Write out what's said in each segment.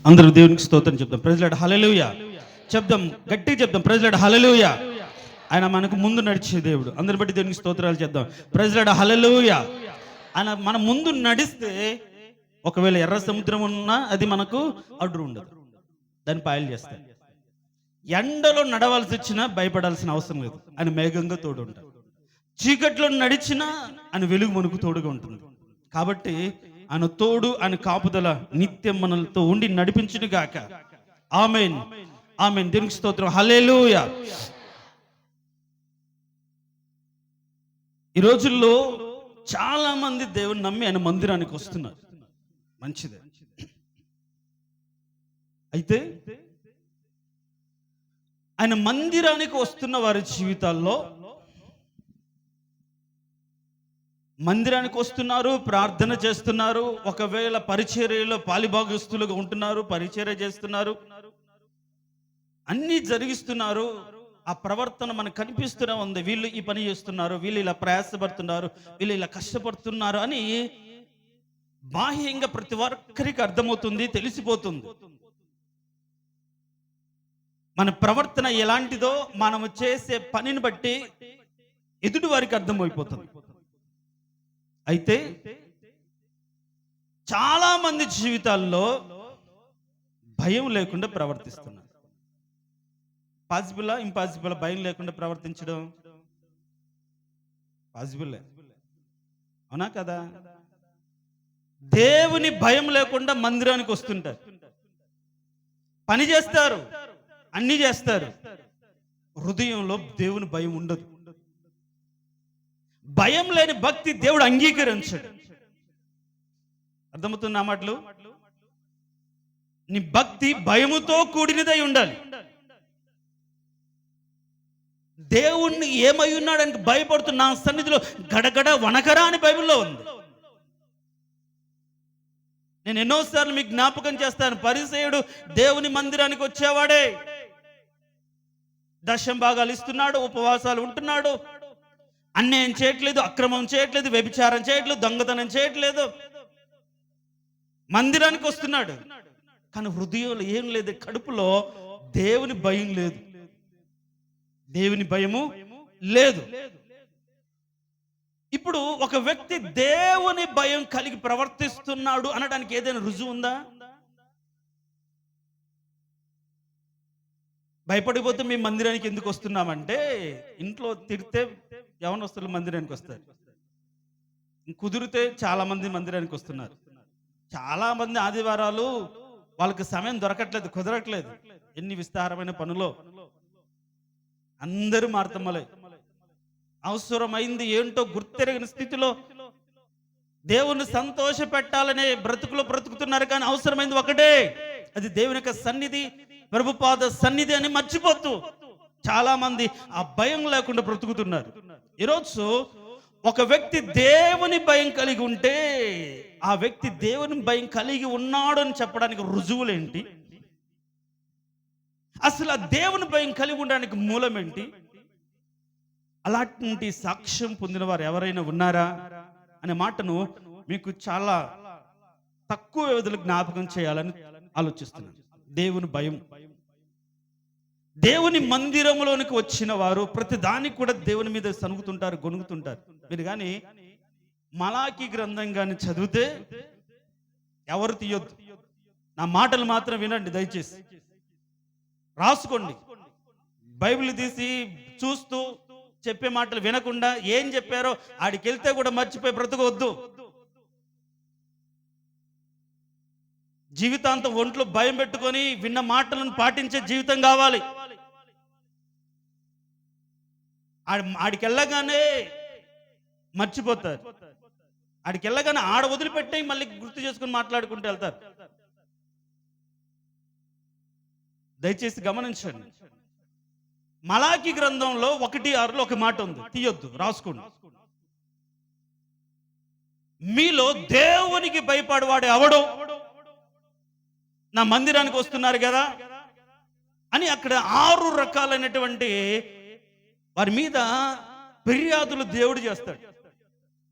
అందరూ దేవునికి స్తోత్రం చెప్దాం. ప్రైజ్ లార్డ్, హల్లెలూయా చెప్దాం, గట్టిగా చెప్దాం. ప్రైజ్ లార్డ్, హల్లెలూయా. ఆయన మనకు ముందు నడిచే దేవుడు. అందరిని బట్టి దేవునికి స్తోత్రాలు చేద్దాం. ప్రైజ్ లార్డ్, హల్లెలూయా. ఆయన మన ముందు నడిస్తే ఒకవేళ ఎర్ర సముద్రం ఉన్నా అది మనకు అడ్డు ఉండదు, దాన్ని పాయలు చేస్తాయి. ఎండలో నడవాల్సి వచ్చినా భయపడాల్సిన అవసరం లేదు, ఆయన మేఘంగా తోడు ఉంటాడు. చీకట్లో నడిచినా ఆయన వెలుగు మనకు తోడుగా ఉంటుంది. కాబట్టి ఆయన తోడు, ఆయన కాపుదల నిత్యం మనలతో ఉండి నడిపించును గాక. ఆమేన్, ఆమేన్. దేవునికి స్తోత్రం, హల్లెలూయా. ఈ రోజుల్లో చాలా మంది దేవుని నమ్మి ఆయన మందిరానికి వస్తున్నారు, మంచిదే. అయితే ఆయన మందిరానికి వస్తున్న వారి జీవితాల్లో మందిరానికి వస్తున్నారు, ప్రార్థన చేస్తున్నారు, ఒకవేళ పరిచర్యలో పాలిభాగస్తులుగా ఉంటున్నారు, పరిచర్య చేస్తున్నారు, అన్నీ జరిగిస్తున్నారు. ఆ ప్రవర్తన మనకు కనిపిస్తూనే ఉంది. వీళ్ళు ఈ పని చేస్తున్నారు, వీళ్ళు ఇలా ప్రయాసపడుతున్నారు, వీళ్ళు ఇలా కష్టపడుతున్నారు అని బాహ్యంగా ప్రతి ఒక్కరికి అర్థమవుతుంది, తెలిసిపోతుంది. మన ప్రవర్తన ఎలాంటిదో మనము చేసే పనిని బట్టి ఎదుటి వారికి అర్థమైపోతుంది. అయితే చాలా మంది జీవితాల్లో భయం లేకుండా ప్రవర్తిస్తున్నారు. పాసిబులా, ఇంపాసిబుల్? భయం లేకుండా ప్రవర్తించడం పాసిబుల్, అవునా కదా? దేవుని భయం లేకుండా మందిరానికి వస్తుంటారు, పని చేస్తారు, అన్ని చేస్తారు, హృదయంలో దేవుని భయం ఉండదు. భయం లేని భక్తి దేవుడు అంగీకరించడు. అర్థమవుతున్న మాటలు? నీ భక్తి భయముతో కూడినదై ఉండాలి. దేవుణ్ణి ఏమై ఉన్నాడానికి భయపడుతున్న నా సన్నిధిలో గడగడ వనకరా అని బైబిల్లో ఉంది. నేను ఎన్నోసార్లు మీకు జ్ఞాపకం చేస్తాను. పరిసయ్యుడు దేవుని మందిరానికి వచ్చేవాడే, దశం భాగాలు ఇస్తున్నాడు, ఉపవాసాలు ఉంటున్నాడు, అన్యాయం చేయట్లేదు, అక్రమం చేయట్లేదు, వ్యభిచారం చేయట్లేదు, దొంగతనం చేయట్లేదు, మందిరానికి వస్తున్నాడు. కానీ హృదయంలో ఏం లేదు, కడుపులో దేవుని భయం లేదు, దేవుని భయము లేదు. ఇప్పుడు ఒక వ్యక్తి దేవుని భయం కలిగి ప్రవర్తిస్తున్నాడు అనడానికి ఏదైనా రుజువు ఉందా? భయపడిపోతే మేము మందిరానికి ఎందుకు వస్తున్నామంటే, ఇంట్లో తిడితే యవనస్తులు మందిరానికి వస్తారు, కుదిరితే చాలా మంది మందిరానికి వస్తున్నారు. చాలా మంది ఆదివారాలు వాళ్ళకి సమయం దొరకట్లేదు, కుదరట్లేదు, ఎన్ని విస్తారమైన పనులో. అందరూ మార్తమ్మలే, అవసరమైంది ఏంటో గుర్తెరగిన స్థితిలో దేవుని సంతోష పెట్టాలనే బ్రతుకులో బ్రతుకుతున్నారు. కానీ అవసరమైంది ఒకటే, అది దేవుని యొక్క సన్నిధి, ప్రభుపాద సన్నిధి అని మర్చిపోతూ చాలా మంది ఆ భయం లేకుండా బ్రతుకుతున్నారు. ఈరోజు ఒక వ్యక్తి దేవుని భయం కలిగి ఉంటే ఆ వ్యక్తి దేవుని భయం కలిగి ఉన్నాడు అని చెప్పడానికి రుజువులేంటి? అసలు ఆ దేవుని భయం కలిగి ఉండడానికి మూలం ఏంటి? అలాంటి సాక్ష్యం పొందిన వారు ఎవరైనా ఉన్నారా అనే మాటను మీకు చాలా తక్కువ వ్యవధిలో జ్ఞాపకం చేయాలని ఆలోచిస్తున్నాను. దేవుని భయం. దేవుని మందిరంలోనికి వచ్చిన వారు ప్రతి దానికి కూడా దేవుని మీద సనుగుతుంటారు, గొనుగుతుంటారు. మీరు కానీ మలాకి గ్రంథం కానీ చదివితే ఎవరు తీయొద్దు, నా మాటలు మాత్రం వినండి దయచేసి, రాసుకోండి. బైబిల్ తీసి చూస్తూ చెప్పే మాటలు వినకుండా ఏం చెప్పారో ఆడికి వెళ్తే కూడా మర్చిపోయి బ్రతకవద్దు. జీవితాంతం ఒంట్లో భయం పెట్టుకొని విన్న మాటలను పాటించే జీవితం కావాలి. ఆడికి వెళ్ళగానే మర్చిపోతారు, ఆడికి వెళ్ళగానే ఆడ వదిలిపెట్టి మళ్ళీ గుర్తు చేసుకుని మాట్లాడుకుంటూ వెళ్తారు. దయచేసి గమనించండి. మలాకి గ్రంథంలో 1:6 ఒక మాట ఉంది, తీయొద్దు, రాసుకోండి. మీలో దేవునికి భయపడవాడు ఎవడో, నా మందిరానికి వస్తున్నారు కదా అని అక్కడ 6 రకాలైనటువంటి వారి మీద ఫిర్యాదులు దేవుడు చేస్తాడు.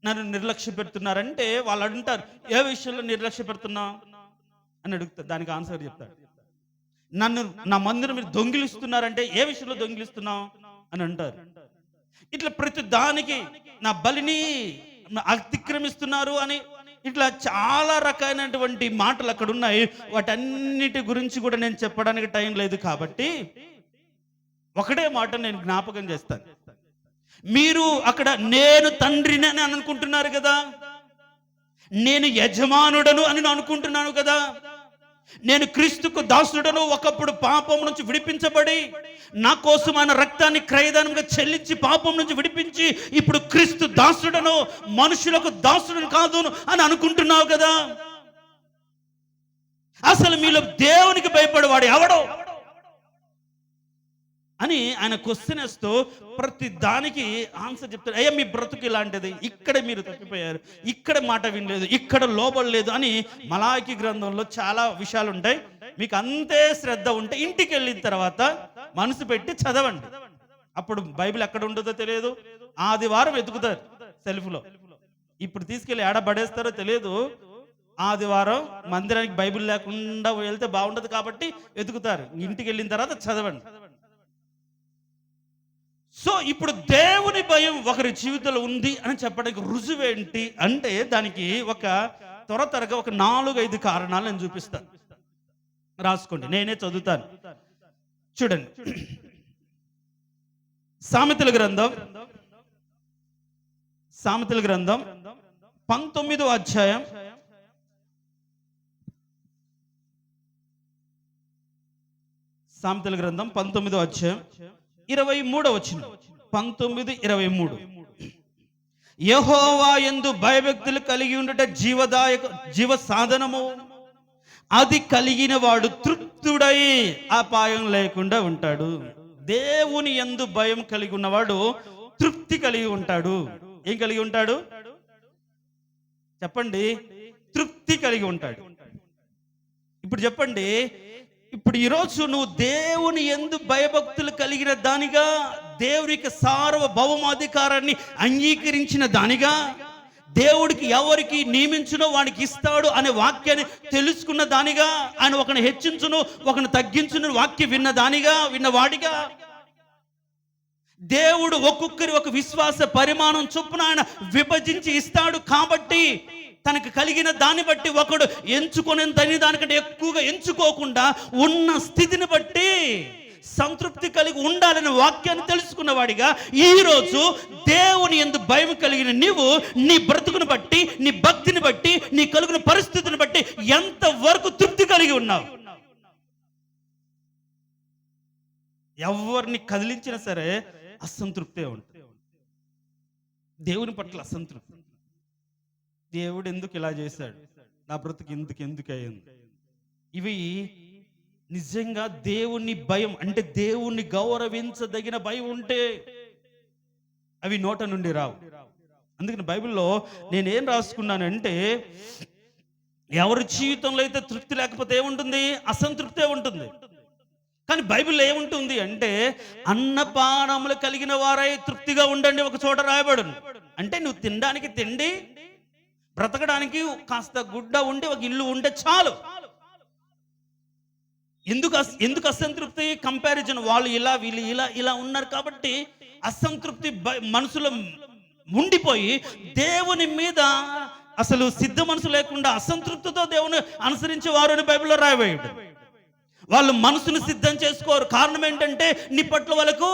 నన్ను నిర్లక్ష్య పెడుతున్నారంటే వాళ్ళు అంటారు, ఏ విషయంలో నిర్లక్ష్య పెడుతున్నావు? అని అడుగుతాడు. దానికి ఆన్సర్ చెప్తాడు. నన్ను నా మందిరం మీరు దొంగిలిస్తున్నారంటే ఏ విషయంలో దొంగిలిస్తున్నావు అని అంటారు. ఇట్లా ప్రతి దానికి నా బలిని అతిక్రమిస్తున్నారు అని ఇట్లా చాలా రకాలైనటువంటి మాటలు అక్కడ ఉన్నాయి. వాటన్నిటి గురించి కూడా నేను చెప్పడానికి టైం లేదు కాబట్టి ఒకటే మాట నేను జ్ఞాపకం చేస్తాను. మీరు అక్కడ నేను తండ్రిని అని అనుకుంటున్నారు కదా, నేను యజమానుడను అని అనుకుంటున్నాను కదా, నేను క్రీస్తుకు దాసుడను, ఒకప్పుడు పాపం నుంచి విడిపించబడి నా కోసం ఆయన రక్తాన్ని క్రయదానంగా చెల్లించి పాపం నుంచి విడిపించి ఇప్పుడు క్రీస్తు దాసుడను, మనుషులకు దాసుడను కాదు అని అనుకుంటున్నావు కదా. అసలు మీలో దేవునికి భయపడేవాడు ఎవడో అని ఆయన క్వశ్చన్ వేస్తూ ప్రతి దానికి ఆన్సర్ చెప్తారు. అయ్యా మీ బ్రతుకు ఇలాంటిది, ఇక్కడ మీరు తప్పిపోయారు, ఇక్కడ మాట వినలేదు, ఇక్కడ లోబడలేదు అని మలాకి గ్రంథంలో చాలా విషయాలు ఉంటాయి. మీకు అంతే శ్రద్ధ ఉంటే ఇంటికి వెళ్ళిన తర్వాత మనసు పెట్టి చదవండి. అప్పుడు బైబిల్ ఎక్కడ ఉంటుందో తెలియదు. ఆదివారం వెతుకుతారు సెల్ఫ్లో, ఇప్పుడు తీసుకెళ్ళి ఏడ పడేస్తారో తెలియదు. ఆదివారం మందిరానికి బైబిల్ లేకుండా వెళ్తే బాగుండదు కాబట్టి వెతుకుతారు. ఇంటికి వెళ్ళిన తర్వాత చదవండి. సో ఇప్పుడు దేవుని భయం ఒకరి జీవితంలో ఉంది అని చెప్పడానికి రుజువు ఏంటి అంటే దానికి ఒక త్వరగా ఒక 4-5 కారణాలు నేను చూపిస్తాను. రాసుకోండి, నేనే చదువుతాను. చూడండి, సామెతల గ్రంథం 19వ అధ్యాయం 19వ అధ్యాయం 23వ వచనం. 19:23 యెహోవా యందు భయభక్తులు కలిగి ఉండుట జీవ సాధనము, అది కలిగిన వాడు తృప్తుడై అపాయం లేకుండా ఉంటాడు. దేవుని యందు భయం కలిగి ఉన్నవాడు తృప్తి కలిగి ఉంటాడు. ఏం కలిగి ఉంటాడు చెప్పండి? తృప్తి కలిగి ఉంటాడు. ఇప్పుడు చెప్పండి, ఇప్పుడు ఈరోజు నువ్వు దేవుని యందు భయభక్తులు కలిగిన దానిగా, దేవునికి సార్వభౌమాధికారాన్ని అంగీకరించిన దానిగా, దేవుడికి ఎవరికి నియమించునో వాడికి ఇస్తాడు అనే వాక్యాన్ని తెలుసుకున్న దానిగా, ఆయన ఒకరిని హెచ్చించును ఒకరిని తగ్గించును వాక్యం విన్నవాడిగా, దేవుడు ఒక్కొక్కరి ఒక విశ్వాస పరిమాణం చొప్పున ఆయన విభజించి ఇస్తాడు. కాబట్టి తనకు కలిగిన దాన్ని బట్టి ఒకడు ఎంచుకునే దానికంటే ఎక్కువగా ఎంచుకోకుండా ఉన్న స్థితిని బట్టి సంతృప్తి కలిగి ఉండాలని వాక్యాన్ని తెలుసుకున్నవాడిగా ఈరోజు దేవుని యందు భయం కలిగిన నీవు నీ బ్రతుకును బట్టి, నీ భక్తిని బట్టి, నీ కలిగిన పరిస్థితిని బట్టి ఎంత వరకు తృప్తి కలిగి ఉన్నావు? ఎవరిని కదిలించినా సరే అసంతృప్తే ఉంటుంది. దేవుని పట్ల అసంతృప్తి. దేవుడు ఎందుకు ఇలా చేశాడు, నా బ్రతుకు ఎందుకు అయింది? ఇవి నిజంగా దేవుని భయం అంటే దేవుణ్ణి గౌరవించదగిన భయం ఉంటే అవి నోట నుండి రావు. అందుకని బైబిల్లో నేనేం రాసుకున్నానంటే, ఎవరి జీవితంలో అయితే తృప్తి లేకపోతే ఏముంటుంది? అసంతృప్తే ఉంటుంది. కానీ బైబిల్లో ఏముంటుంది అంటే, అన్నపానములు కలిగిన వారై తృప్తిగా ఉండండి ఒక చోట రాయబడును. అంటే నువ్వు తినడానికి తిండి, బ్రతకడానికి కాస్త గుడ్డ ఉండి ఒక ఇల్లు ఉంటే చాలు. ఎందుకు అసంతృప్తి? కంపారిజన్. వాళ్ళు ఇలా, వీళ్ళు ఇలా ఉన్నారు కాబట్టి అసంతృప్తి మనసులో ఉండిపోయి దేవుని మీద అసలు సిద్ధ మనసు లేకుండా అసంతృప్తితో దేవుని అనుసరించే వారు అని బైబిల్లో రాయబడి, వాళ్ళు మనసును సిద్ధం చేసుకోరు. కారణం ఏంటంటే నీ పట్ల వాళ్ళకు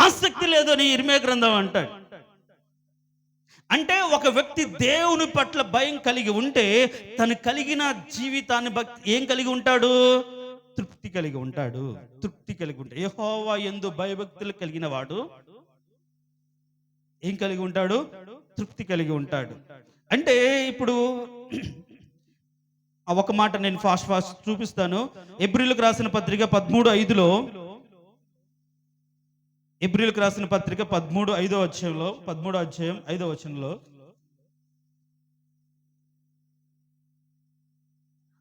ఆసక్తి లేదు అని ఇర్మియా గ్రంథం అంటాడు. అంటే ఒక వ్యక్తి దేవుని పట్ల భయం కలిగి ఉంటే తను కలిగిన జీవితాన్ని ఏం కలిగి ఉంటాడు? తృప్తి కలిగి ఉంటాడు. తృప్తి కలిగి ఉంటాడు. యెహోవా యందు భయభక్తులు కలిగిన వాడు ఏం కలిగి ఉంటాడు? తృప్తి కలిగి ఉంటాడు. అంటే ఇప్పుడు ఒక మాట నేను ఫాస్ట్ చూపిస్తాను. ఎబ్రీయులకు రాసిన పత్రిక 13:5లో, ఎబ్రీయులకు రాసిన పత్రిక 13:5వ అధ్యాయంలో 13వ అధ్యాయం 5వ వచనంలో,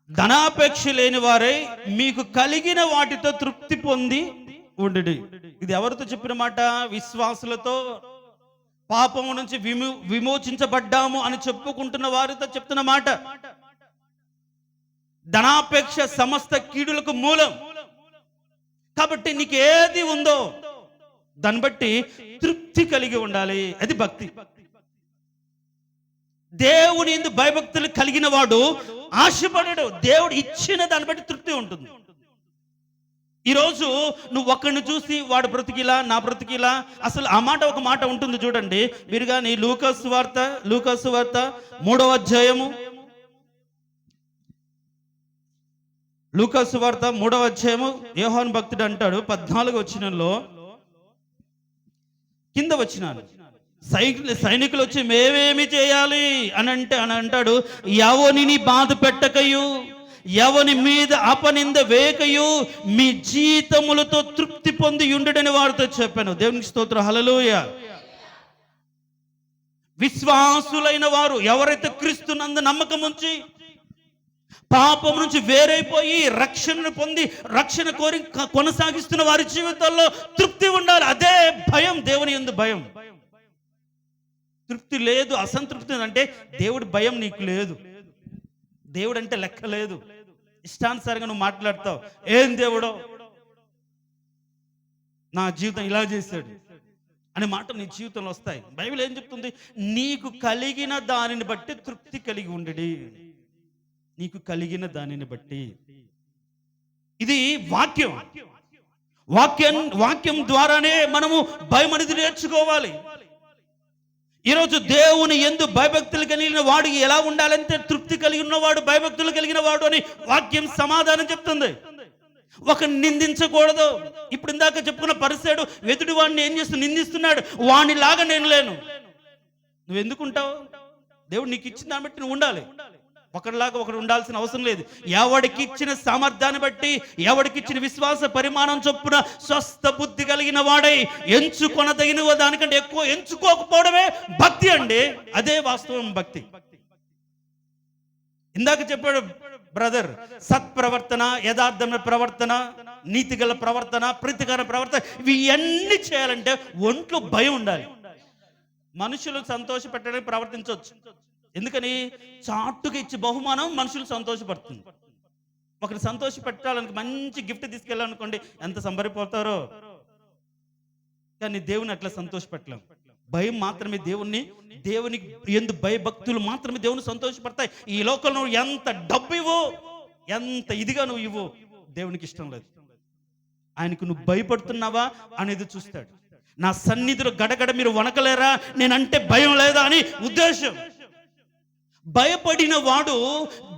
ధనాపేక్ష లేని వారై మీకు కలిగిన వాటితో తృప్తి పొంది ఉండుడి. ఇది ఎవరితో చెప్పిన మాట? విశ్వాసులతో, పాపము నుంచి విమోచించబడ్డాము అని చెప్పుకుంటున్న వారితో చెప్తున్న మాట. ధనాపేక్ష సమస్త కీడులకు మూలం. కాబట్టి నీకు ఏది ఉందో దాన్ని బట్టి తృప్తి కలిగి ఉండాలి. అది భక్తి. దేవుని యందు భయభక్తులు కలిగిన వాడు ఆశపడడు. దేవుడు ఇచ్చిన దాన్ని బట్టి తృప్తి ఉంటుంది. ఈరోజు నువ్వు ఒక్కడిని చూసి వాడు బ్రతికిలా నా బ్రతికిలా, అసలు ఆ మాట ఒక మాట ఉంటుంది చూడండి. మీరు కానీ లూకాసు వార్త 3వ అధ్యాయము, లూకాసు వార్త 3వ అధ్యాయము యోహాను భక్తుడు అంటాడు 14వ వచనంలో, కింద వచనాలు, సైనికులు వచ్చి మేమేమి చేయాలి అని అంటాడు, ఎవరిని బాధ పెట్టకయు ఎవని మీద అపనింద వేకయు మీ జీతములతో తృప్తి పొంది ఉండుడని వారితో చెప్పాను. దేవునికి స్తోత్రం, హల్లెలూయా. విశ్వాసులైన వారు ఎవరైతే క్రీస్తునందు నమ్మకం ఉంచి పాపం నుంచి వేరైపోయి రక్షణను పొంది రక్షణ కోరి కొనసాగిస్తున్న వారి జీవితాల్లో తృప్తి ఉండాలి. అదే భయం, దేవుని యందు భయం. తృప్తి లేదు, అసంతృప్తి అంటే దేవుడి భయం నీకు లేదు. దేవుడు అంటే లెక్క లేదు. ఇష్టానుసారంగా నువ్వు మాట్లాడతావు. ఏం దేవుడో నా జీవితం ఇలా చేశాడు అనే మాట నీ జీవితంలో వస్తాయి. బైబిల్ ఏం చెప్తుంది? నీకు కలిగిన దానిని బట్టి తృప్తి కలిగి ఉండడి. నీకు కలిగిన దానిని బట్టి. ఇది వాక్యం ద్వారానే మనము భయం అనేది నేర్చుకోవాలి. ఈరోజు దేవుని యందు భయభక్తులు కలిగిన వాడు ఎలా ఉండాలంటే తృప్తి కలిగి ఉన్నవాడు, భయభక్తులు కలిగిన వాడు అని వాక్యం సమాధానం చెప్తుంది. ఒకరిని నిందించకూడదు. ఇప్పుడు ఇందాక చెప్పుకున్న పరిసయుడు ఎదుటి వాడిని ఏం చేస్తూ నిందిస్తున్నాడు. వాడిలాగా నేను లేను. నువ్వు ఎందుకుంటావు? దేవుడు నీకు ఇచ్చిన దాన్ని బట్టి నువ్వు ఉండాలి. ఒకరిలాగా ఒకరు ఉండాల్సిన అవసరం లేదు. ఎవడికి ఇచ్చిన సామర్థ్యాన్ని బట్టి, ఎవడికి ఇచ్చిన విశ్వాస పరిమాణం చొప్పున స్వస్థ బుద్ధి కలిగిన వాడై ఎంచుకొనదగిన దానికంటే ఎక్కువ ఎంచుకోకపోవడమే భక్తి అండి. అదే వాస్తవం భక్తి. ఇందాక చెప్పాడు బ్రదర్, సత్ప్రవర్తన, యథార్థమైన ప్రవర్తన, నీతిగల ప్రవర్తన, ప్రీతికర ప్రవర్తన, ఇవి అన్ని చేయాలంటే ఒంట్లో భయం ఉండాలి. మనుషులు సంతోష పెట్టడానికి ప్రవర్తించవచ్చు. ఎందుకని? చాటుగా ఇచ్చి బహుమానం మనుషులు సంతోషపడుతుంది. ఒకరిని సంతోష పెట్టాలని మంచి గిఫ్ట్ తీసుకెళ్ళాలనుకోండి, ఎంత సంబరిపోతారో. కానీ దేవుని అట్లా సంతోష పెట్టలేం. భయం మాత్రమే దేవుని యందు భయభక్తులు మాత్రమే దేవుని సంతోషపడతాయి. ఈ లోకంలో నువ్వు ఎంత డబ్బు ఇవ్వు, ఎంత ఇదిగా నువ్వు ఇవ్వు, దేవునికి ఇష్టం లేదు. ఆయనకు నువ్వు భయపడుతున్నావా అనేది చూస్తాడు. నా సన్నిధిలో గడగడ మీరు వణకలేరా, నేనంటే భయం లేదా అని ఉద్దేశం. భయపడిన వాడు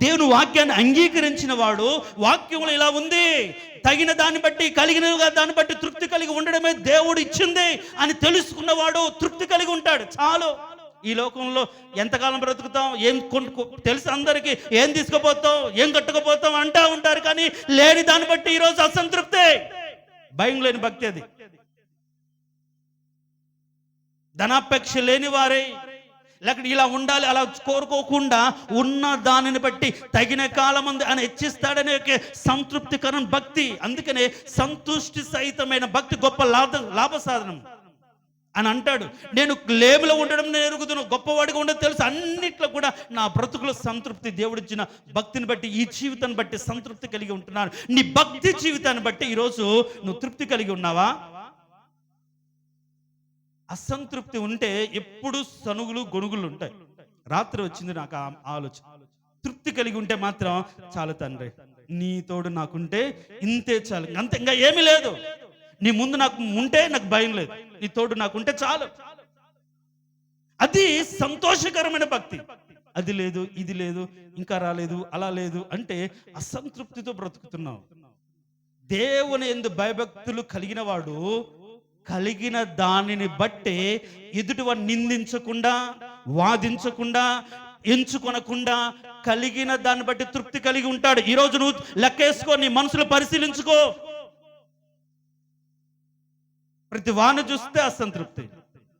దేవుని వాక్యాన్ని అంగీకరించిన వాడు, వాక్యంలో ఇలా ఉంది, తగిన దాన్ని బట్టి కలిగిన దాన్ని బట్టి తృప్తి కలిగి ఉండడమే దేవుడు ఇచ్చింది అని తెలుసుకున్నవాడు తృప్తి కలిగి ఉంటాడు. చాలు. ఈ లోకంలో ఎంతకాలం బ్రతుకుతాం, ఏం తెలుసు అందరికీ, ఏం తీసుకుపోతాం, ఏం కట్టుకుపోతాం అంటా ఉంటారు. కానీ లేని దాన్ని బట్టి ఈరోజు అసంతృప్తి. భయం లేని భక్తి అది. ధనాపేక్ష లేని వారే, లేకపోతే ఇలా ఉండాలి అలా కోరుకోకుండా ఉన్న దానిని బట్టి తగిన కాలం ఉంది అని హెచ్చిస్తాడనే సంతృప్తికరం భక్తి. అందుకనే సంతుష్టి సహితమైన భక్తి గొప్ప లాభ సాధనం అని అంటాడు. నేను లేమిలో ఉండడం నేను ఎరుగుదును, గొప్పవాడిగా ఉండదు తెలుసు. అన్నిట్లో కూడా నా బ్రతుకులో సంతృప్తి దేవుడిచ్చిన భక్తిని బట్టి, ఈ జీవితాన్ని బట్టి సంతృప్తి కలిగి ఉంటున్నాను. నీ భక్తి జీవితాన్ని బట్టి ఈరోజు నువ్వు తృప్తి కలిగి ఉన్నావా? అసంతృప్తి ఉంటే ఎప్పుడు సనుగులు గొనుగులు ఉంటాయి. రాత్రి వచ్చింది నాకు ఆలోచన. తృప్తి కలిగి ఉంటే మాత్రం చాలు తండ్రి, నీ తోడు నాకుంటే ఇంతే చాలు, అంతే, ఇంకా ఏమీ లేదు. నీ ముందు నాకు ఉంటే నాకు భయం లేదు, నీ తోడు నాకుంటే చాలు. అది సంతోషకరమైన భక్తి. అది లేదు, ఇది లేదు, ఇంకా రాలేదు, అలా లేదు అంటే అసంతృప్తితో బ్రతుకుతున్నావు. దేవుని యందు భయభక్తులు కలిగిన వాడు కలిగిన దానిని బట్టి ఎదుటివాడిని నిందించకుండా, వాదించకుండా, ఎంచుకొనకుండా కలిగిన దాన్ని బట్టి తృప్తి కలిగి ఉంటాడు. ఈరోజు నువ్వు లెక్కేసుకో, నీ మనసులో పరిశీలించుకో. ప్రతి వారిని చూస్తే అసంతృప్తి,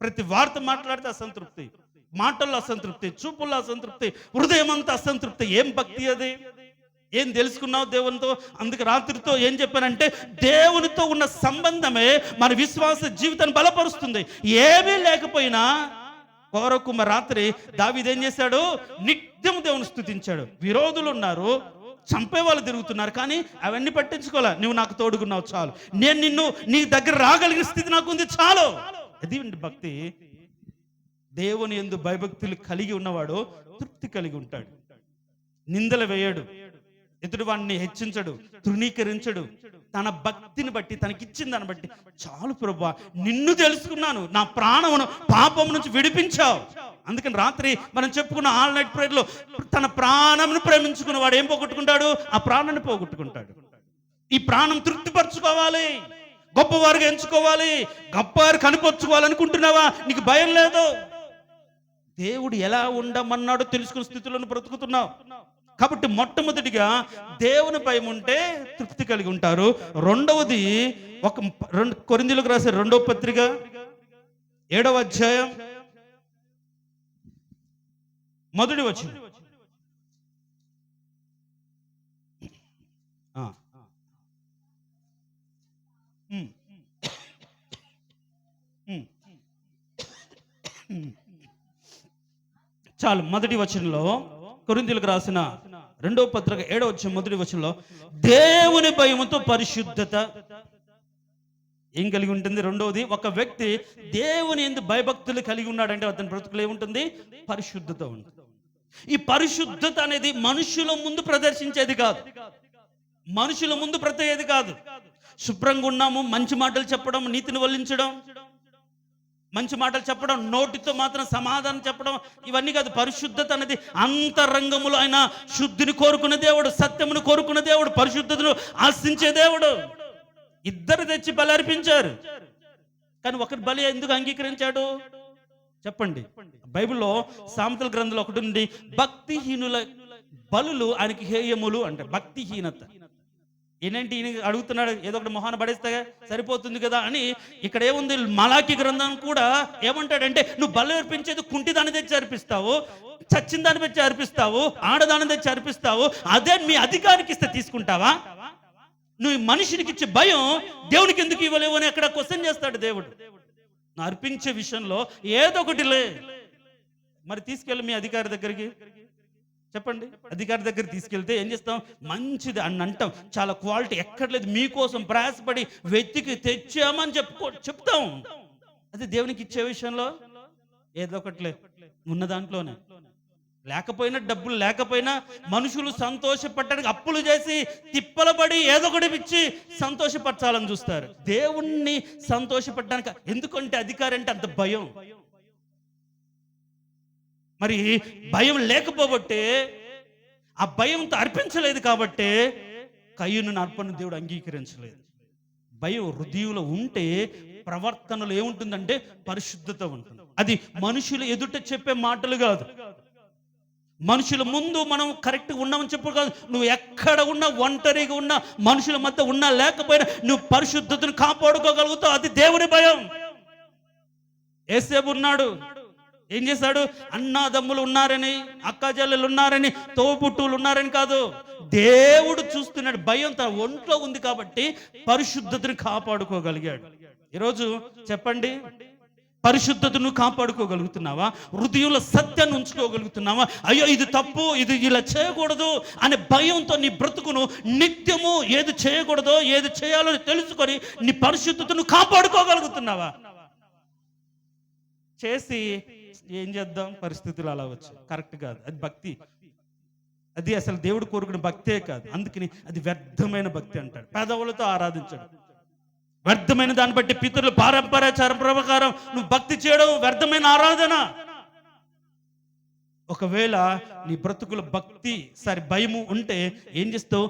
ప్రతి వార్త మాట్లాడితే అసంతృప్తి, మాటల్లో అసంతృప్తి, చూపుల్లో అసంతృప్తి, హృదయం అంతా అసంతృప్తి. ఏం భక్తి అది? ఏం తెలుసుకున్నావు దేవునితో? అందుకే రాత్రితో ఏం చెప్పానంటే, దేవునితో ఉన్న సంబంధమే మన విశ్వాస జీవితాన్ని బలపరుస్తుంది. ఏమీ లేకపోయినా రాత్రి దావీదు ఏం చేశాడు? నిత్యం దేవుని స్తుతించాడు. విరోధులు ఉన్నారు, చంపే వాళ్ళు తిరుగుతున్నారు, కానీ అవన్నీ పట్టించుకోలే. నువ్వు నాకు తోడుకున్నావు చాలు, నేను నిన్ను నీ దగ్గర రాగలిగిన స్థితి నాకు ఉంది చాలు. అది భక్తి. దేవుని యందు భయభక్తులు కలిగి ఉన్నవాడు తృప్తి కలిగి ఉంటాడు. నిందలు వేయడు, ఎదుటి వాడిని హెచ్చించడు, తృణీకరించడు. తన భక్తిని బట్టి, తనకిచ్చిన దాన్ని బట్టి, చాలు ప్రభువా నిన్ను తెలుసుకున్నాను, నా ప్రాణమును పాపం నుంచి విడిపించావు. అందుకని రాత్రి మనం చెప్పుకున్న ఆల్ నైట్ ప్రేయర్లో తన ప్రాణమును ప్రేమించుకున్న వాడు ఏం పోగొట్టుకుంటాడు? ఆ ప్రాణాన్ని పోగొట్టుకుంటాడు. ఈ ప్రాణం తృప్తిపరచుకోవాలి, గొప్పవారుగా ఎంచుకోవాలి, గొప్పవారు కనిపరుచుకోవాలనుకుంటున్నావా? నీకు భయం లేదు. దేవుడు ఎలా ఉండమన్నాడో తెలుసుకున్న స్థితిలో బ్రతుకుతున్నావు. కాబట్టి మొట్టమొదటిగా దేవుని భయం ఉంటే తృప్తి కలిగి ఉంటారు. రెండవది, కొరింథీయులకు రాసే 2వ పత్రిక 7వ అధ్యాయం 1వ వచనం. చాలు. 1వ వచనంలో, కొరింథీయులకు రాసిన 2వ పత్రిక 7వ అధ్యాయం 1వ వచనంలో, దేవుని భయముతో పరిశుద్ధత ఏం కలిగి ఉంటుంది? రెండవది, ఒక వ్యక్తి దేవుని యందు భయభక్తులు కలిగి ఉన్నాడంటే అతని బ్రతుకులు ఏముంటుంది? పరిశుద్ధత ఉంటుంది. ఈ పరిశుద్ధత అనేది మనుషుల ముందు ప్రదర్శించేది కాదు, మనుషుల ముందు ప్రతయ్యేది కాదు. శుభ్రంగా ఉన్నాము, మంచి మాటలు చెప్పడం, నీతిని వల్లించడం, మంచి మాటలు చెప్పడం, నోటితో మాత్రం సమాధానం చెప్పడం, ఇవన్నీ కాదు. పరిశుద్ధత అనేది అంతరంగములో ఆయన శుద్ధిని కోరుకున్న దేవుడు, సత్యమును కోరుకున్న దేవుడు, పరిశుద్ధతను ఆశించే దేవుడు. ఇద్దరు తెచ్చి బలి అర్పించారు, కానీ ఒకరి బలి ఎందుకు అంగీకరించాడు చెప్పండి? బైబిల్లో సామెతల గ్రంథంలో ఒకటి ఉంది, భక్తిహీనుల బలులు ఆయనకి హేయములు అంటే. భక్తిహీనత ఏంటంటే, ఈయన అడుగుతున్నాడు ఏదో ఒకటి మొహాన పడేస్తే సరిపోతుంది కదా అని. ఇక్కడ ఏముంది? మలాకి గ్రంథం కూడా ఏమంటాడంటే, నువ్వు బలి అర్పించేది కుంటిదాన్ని తెచ్చి అర్పిస్తావు, చచ్చిన దాన్ని తెచ్చి అర్పిస్తావు, ఆడదాన్ని తెచ్చి అర్పిస్తావు, అదే మీ అధికారికి ఇస్తే తీసుకుంటావా? నువ్వు మనిషినికి ఇచ్చే భయం దేవునికి ఎందుకు ఇవ్వలేవు అని అక్కడ క్వశ్చన్ చేస్తాడు దేవుడు. అర్పించే విషయంలో ఏదో ఒకటిలే. మరి తీసుకెళ్ళి మీ అధికారి దగ్గరికి చెప్పండి, అధికారి దగ్గర తీసుకెళ్తే ఏం చేస్తాం? మంచిది అని అంటాం, చాలా క్వాలిటీ ఎక్కడ లేదు, మీకోసం ప్రయాసపడి వెతికి తెచ్చామని చెప్తాం. అది దేవునికి ఇచ్చే విషయంలో ఏదో ఒకటిలే, ఉన్న దాంట్లోనే. లేకపోయినా, డబ్బులు లేకపోయినా మనుషులు సంతోషపడడానికి అప్పులు చేసి తిప్పలబడి ఏదో ఒకటి ఇచ్చి సంతోషపరచాలని చూస్తారు. దేవుణ్ణి సంతోషపడడానికి ఎందుకంటే అధికారి అంటే అంత భయం. మరి భయం లేకపోబట్టే, ఆ భయంతో అర్పించలేదు కాబట్టే కయ్యూను అర్పణ దేవుడు అంగీకరించలేదు. భయం హృదయంలో ఉంటే ప్రవర్తనలో ఏముంటుందంటే పరిశుద్ధత ఉంటుంది. అది మనుషులు ఎదుట చెప్పే మాటలు కాదు, మనుషుల ముందు మనం కరెక్ట్గా ఉన్నామని చెప్పు కాదు. నువ్వు ఎక్కడ ఉన్నా, ఒంటరిగా ఉన్నా, మనుషుల మధ్య ఉన్నా లేకపోయినా నువ్వు పరిశుద్ధతను కాపాడుకోగలుగుతావు. అది దేవుని భయం. యేసేపు ఉన్నాడు, ఏం చేశాడు? అన్నాదమ్ములు ఉన్నారని, అక్కాజల్లెలు ఉన్నారని, తోబుట్టువులు ఉన్నారని కాదు, దేవుడు చూస్తున్నాడు. భయం తన ఒంట్లో ఉంది కాబట్టి పరిశుద్ధతను కాపాడుకోగలిగాడు. ఈరోజు చెప్పండి, పరిశుద్ధతను కాపాడుకోగలుగుతున్నావా? హృదయంలో సత్యాన్ని ఉంచుకోగలుగుతున్నావా? అయ్యో ఇది తప్పు, ఇది ఇలా చేయకూడదు అనే భయంతో నీ బ్రతుకును నిత్యము ఏది చేయకూడదో ఏది చేయాలో తెలుసుకొని నీ పరిశుద్ధతను కాపాడుకోగలుగుతున్నావా? చేసి ఏం చేద్దాం? పరిస్థితులు అలా వచ్చాయి, కరెక్ట్ కాదు. అది భక్తి, అది అసలు దేవుడు కోరుకునే భక్తే కాదు. అందుకని అది వ్యర్థమైన భక్తి అంటాడు. పెదవులతో ఆరాధించడం వ్యర్థమైన, దాన్ని బట్టి పితరులు పారంపర్యాచారం ప్రకారం నువ్వు భక్తి చేయడం వ్యర్థమైన ఆరాధన. ఒకవేళ నీ బ్రతుకుల భక్తి భయము ఉంటే ఏం చేస్తావు?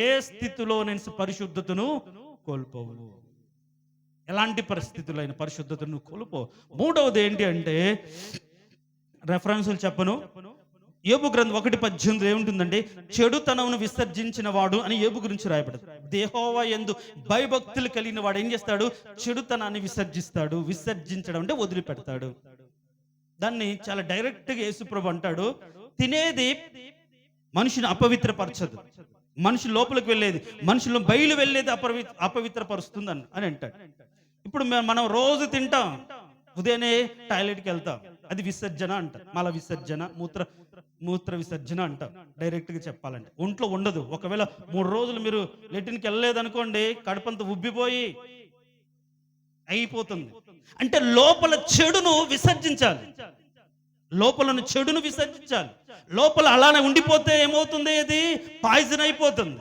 ఏ స్థితిలో నేను పరిశుద్ధతను కోల్పోవు. ఎలాంటి పరిస్థితులైన పరిశుద్ధతను కోల్పోవు. మూడవది ఏంటి అంటే, రెఫరెన్సులు చెప్పను, యోబు గ్రంథం 1:18 ఏముంటుందంటే, చెడుతనమును విసర్జించిన వాడు అని యోబు గురించి రాయబడింది. యెహోవా యందు భయభక్తులు కలిగిన వాడు ఏం చేస్తాడు? చెడుతనాన్ని విసర్జిస్తాడు. విసర్జించడం అంటే వదిలిపెడతాడు. దాన్ని చాలా డైరెక్ట్గా యేసుప్రభు అంటాడు, తినేది మనిషిని అపవిత్రపరచదు, మనిషి లోపలికి వెళ్ళేది, మనుషులు బయలు వెళ్ళేది అపవిత్రపరుస్తుంది అని అంటాడు. ఇప్పుడు మనం రోజు తింటాం, ఉదయాన్నే టాయిలెట్కి వెళ్తాం, అది విసర్జన అంటారు. మల విసర్జన, మూత్ర మూత్ర విసర్జన అంటాం డైరెక్ట్గా చెప్పాలంటే. ఒంట్లో ఉండదు. ఒకవేళ 3 రోజులు మీరు లెట్రిన్కి వెళ్ళలేదనుకోండి, కడుపంతా ఉబ్బిపోయి అయిపోతుంది. అంటే లోపల చెడును విసర్జించాలి. లోపలను చెడును విసర్జించాలి. లోపల అలానే ఉండిపోతే ఏమవుతుంది? అది పాయిజన్ అయిపోతుంది.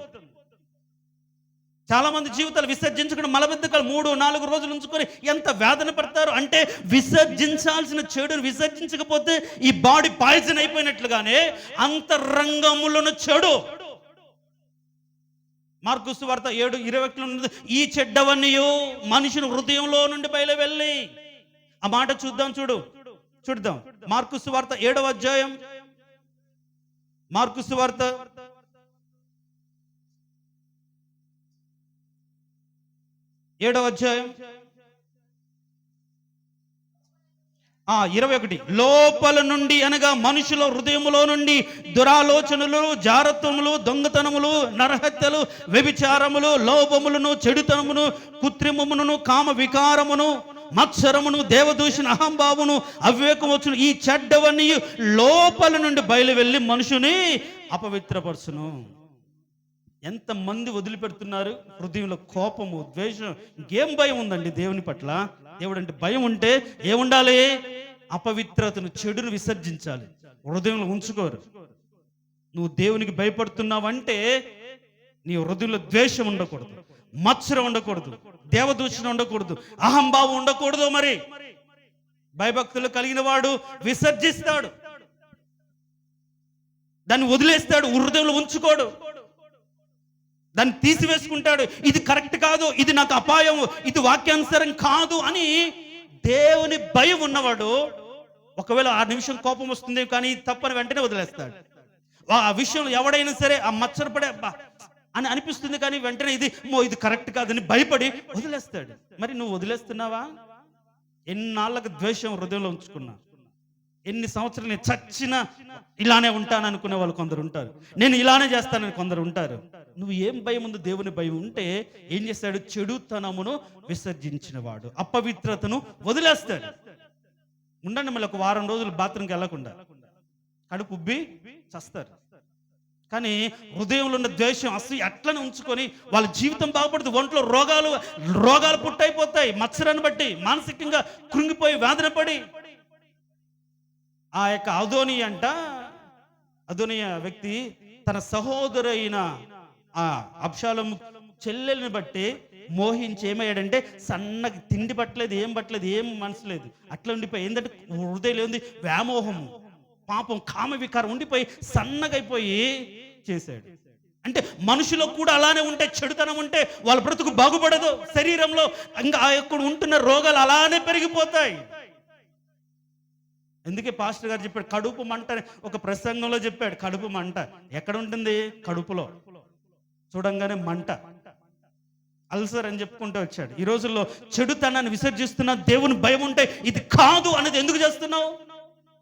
చాలా మంది జీవితాలు విసర్జించుకుని మలబద్ధకాలు 3-4 రోజులు ఉంచుకొని ఎంత వేదన పడతారు. అంటే విసర్జించాల్సిన చెడును విసర్జించకపోతే ఈ బాడీ పాయిజన్ అయిపోయినట్లుగానే అంతరంగములను చెడు. మార్కు సువార్త 7:21 ఈ చెడ్డవన్నీయు మనుషుని హృదయంలో నుండి బయలు వెళ్ళి. ఆ మాట చూద్దాం. మార్కు సువార్త 7వ అధ్యాయం. మార్కు సువార్త 7వ అధ్యాయం 21. లోపల నుండి అనగా మనుషుల హృదయములో నుండి దురాలోచనలు, జారత్వములు, దొంగతనములు, నరహత్యలు, వ్యభిచారములు, లోభములను, చెడుతనమును, కృత్రిమమును, కామ వికారమును, మత్సరమును, దేవదూషణ, అహంభావమును, అవివేకమొచ్చును ఈ చెడ్డవన్నీ లోపల నుండి బయలు వెళ్ళి మనుషుని అపవిత్రపరచును. ఎంతమంది వదిలిపెడుతున్నారు? హృదయంలో కోపము, ద్వేషం, ఇంకేం భయం ఉందండి దేవుని పట్ల? దేవుడు అంటే భయం ఉంటే ఏముండాలి? అపవిత్రతను, చెడును విసర్జించాలి. హృదయంలో ఉంచుకోరు. నువ్వు దేవునికి భయపడుతున్నావంటే నీ హృదయంలో ద్వేషం ఉండకూడదు, మత్సరం ఉండకూడదు, దేవదూషణ ఉండకూడదు, అహంభావం ఉండకూడదు. మరి భయభక్తులు కలిగిన వాడు విసర్జిస్తాడు, దాన్ని వదిలేస్తాడు, హృదయంలో ఉంచుకోడు, దాన్ని తీసివేసుకుంటాడు. ఇది కరెక్ట్ కాదు, ఇది నాకు అపాయం, ఇది వాక్యానుసారం కాదు అని దేవుని భయం ఉన్నవాడు ఒకవేళ ఆ నిమిషం కోపం వస్తుంది కానీ తప్పని వెంటనే వదిలేస్తాడు. ఆ విషయంలో ఎవడైనా సరే ఆ మచ్చరపడే అని అనిపిస్తుంది కానీ వెంటనే ఇది కరెక్ట్ కాదని భయపడి వదిలేస్తాడు. మరి నువ్వు వదిలేస్తున్నావా? ఎన్నాళ్ళకు ద్వేషం హృదయంలో ఉంచుకున్నా, ఎన్ని సంవత్సరాలు నేను చచ్చినా ఇలానే ఉంటాను అనుకునే వాళ్ళు కొందరు ఉంటారు, నేను ఇలానే చేస్తానని కొందరు ఉంటారు. నువ్వు ఏం భయం ఉంది? దేవుని భయం ఉంటే ఏం చేస్తాడు? చెడుతనమును విసర్జించిన వాడు అపవిత్రతను వదిలేస్తాడు. ఉండండి, మళ్ళీ ఒక వారం రోజులు బాత్రూమ్కి వెళ్ళకుండా కడుపు ఉబ్బి చస్తారు. కానీ హృదయంలో ఉన్న ద్వేషం అసలు అట్లనే ఉంచుకొని వాళ్ళ జీవితం బాగుపడదు. ఒంట్లో రోగాలు పుట్టయిపోతాయి. మత్సరాన్ని బట్టి మానసికంగా కృంగిపోయి వేదన పడి. ఆ యొక్క అదోనియా వ్యక్తి తన సహోదరైన ఆ అబ్షాలోము చెల్లెల్ని బట్టి మోహించి ఏమయ్యాడంటే సన్నగా తిండి పట్టలేదు, ఏం మనసు లేదు, అట్లా ఉండిపోయి ఏంటంటే హృదయం ఉంది వ్యామోహము, పాపం, కామ వికారం ఉండిపోయి సన్నగైపోయి చేశాడు. అంటే మనుషులో కూడా అలానే ఉంటే, చెడుతనం ఉంటే వాళ్ళ బ్రతుకు బాగుపడదు. శరీరంలో ఇంకా ఆ యొక్క ఉంటున్న రోగాలు అలానే పెరిగిపోతాయి. అందుకే పాస్టర్ గారు చెప్పాడు కడుపు మంట, ఒక ప్రసంగంలో చెప్పాడు. కడుపు మంట ఎక్కడ ఉంటుంది? కడుపులో. చూడంగానే మంట, అల్సర్ అని చెప్పుకుంటూ వచ్చాడు. ఈ రోజుల్లో చెడుతనాన్ని విసర్జిస్తున్నా. దేవుని భయం ఉంటే ఇది కాదు అనేది ఎందుకు చేస్తున్నావు?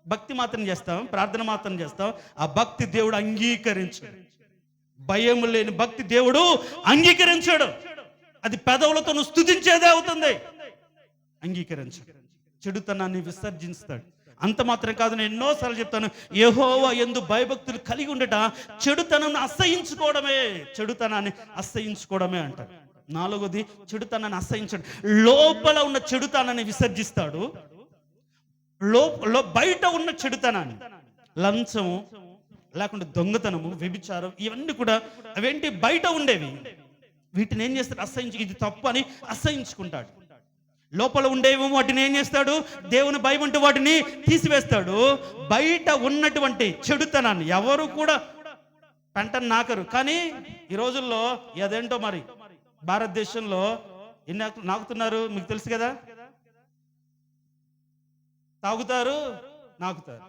భక్తి మాత్రం చేస్తాం, ప్రార్థన మాత్రం చేస్తాం. ఆ భక్తి దేవుడు అంగీకరించాడు. భయం లేని భక్తి దేవుడు అంగీకరించాడు. అది పెదవులతో నువ్వు స్తుతించేదే అవుతుంది. అంగీకరించాడు, చెడుతనాన్ని విసర్జిస్తాడు. అంత మాత్రం కాదు, నేను ఎన్నోసార్లు చెప్తాను, యెహోవా యందు భయభక్తులు కలిగి ఉండట చెడుతనాన్ని అసహించుకోవడమే అంటారు. 4వది చెడుతనాన్ని అసహించడు. లోపల ఉన్న చెడుతనాన్ని విసర్జిస్తాడు. బయట ఉన్న చెడుతనాన్ని, లంచము లేకుండా దొంగతనము, వ్యభిచారం, ఇవన్నీ కూడా అవేంటి? బయట ఉండేవి. వీటిని ఏం చేస్తాడు? ఇది తప్పు అని అసహించుకుంటాడు. లోపల ఉండేవేమో వాటిని ఏం చేస్తాడు? దేవుని భయం ఉంటే వాటిని తీసివేస్తాడు. బయట ఉన్నటువంటి చెడుతనాన్ని ఎవరు కూడా పెంటను నాకరు. కానీ ఈ రోజుల్లో అదేంటో మరి భారతదేశంలో ఎన్ని నాకుతున్నారు మీకు తెలుసు కదా. తాగుతారు, నాకుతారు.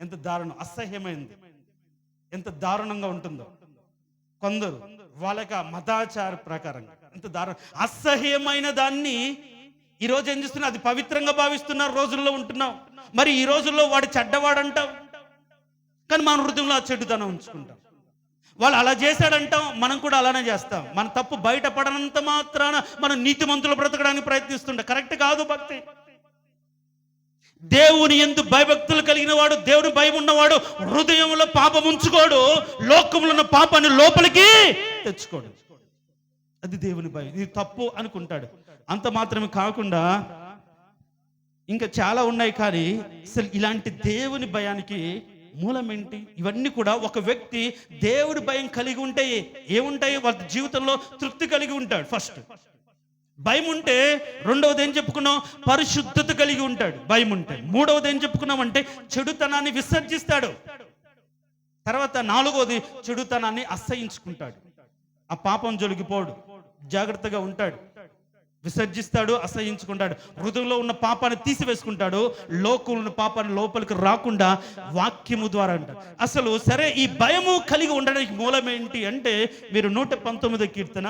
ఎంత దారుణం, అసహ్యమైంది, ఎంత దారుణంగా ఉంటుందో. కొందరు వాళ్ళ యొక్క మతాచార ప్రకారంగా ఎంత దారుణం, అసహ్యమైన దాన్ని ఈరోజు ఏం చేస్తున్నా? అది పవిత్రంగా భావిస్తున్నారు రోజుల్లో ఉంటున్నాం. మరి ఈ రోజుల్లో వాడు చెడ్డవాడంటాం, కానీ మన హృదయంలో ఆ చెడుతనం ఉంచుకుంటాం. వాళ్ళు అలా చేశాడంటాం, మనం కూడా అలానే చేస్తాం. మన తప్పు బయటపడనంత మాత్రాన మనం నీతిమంతులు బ్రతకడానికి ప్రయత్నిస్తుంటాం. కరెక్ట్ కాదు భక్తి. దేవుని యందు భయభక్తులు కలిగిన వాడు, దేవుని భయం ఉన్నవాడు హృదయంలో పాపం ఉంచుకోడు, లోకంలో ఉన్న పాపాన్ని లోపలికి తెచ్చుకోడు. అది దేవుని భయం. ఇది తప్పు అనుకుంటాడు. అంత మాత్రమే కాకుండా ఇంకా చాలా ఉన్నాయి. కానీ అసలు ఇలాంటి దేవుని భయానికి మూలం ఏంటి? ఇవన్నీ కూడా ఒక వ్యక్తి దేవుడి భయం కలిగి ఉంటే ఏముంటాయి? వాళ్ళ జీవితంలో తృప్తి కలిగి ఉంటాడు. ఫస్ట్ భయం ఉంటే, రెండవది ఏం చెప్పుకున్నాం? పరిశుద్ధత కలిగి ఉంటాడు భయం ఉంటే. మూడవది ఏం చెప్పుకున్నామంటే చెడుతనాన్ని విసర్జిస్తాడు. తర్వాత నాలుగవది చెడుతనాన్ని అసహించుకుంటాడు. ఆ పాపం జొలిగిపోడు, జాగ్రత్తగా ఉంటాడు, విసర్జిస్తాడు, అసహించుకుంటాడు, హృదయంలో ఉన్న పాపాన్ని తీసివేసుకుంటాడు, లోకంలో ఉన్న పాపాన్ని లోపలికి రాకుండా వాక్యము ద్వారా అంటాడు. అసలు సరే, ఈ భయము కలిగి ఉండడానికి మూలం ఏంటి అంటే మీరు 119 కీర్తన,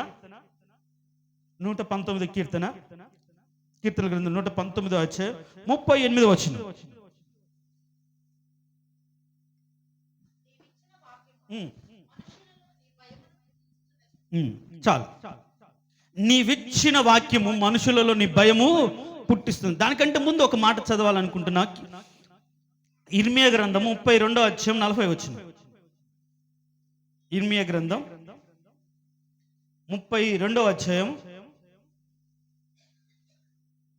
119 కీర్తన, కీర్తన గ్రంథం 119 వచ్చే 38 వచనం. చాలు. నీవిచ్చిన వాక్యము మనుషులలో నీ భయము పుట్టిస్తుంది. దానికంటే ముందు ఒక మాట చదవాలనుకుంటున్నా. ఇర్మియా గ్రంథం 32వ అధ్యాయం 40 వచనం. ఇర్మియా గ్రంథం 32వ అధ్యాయం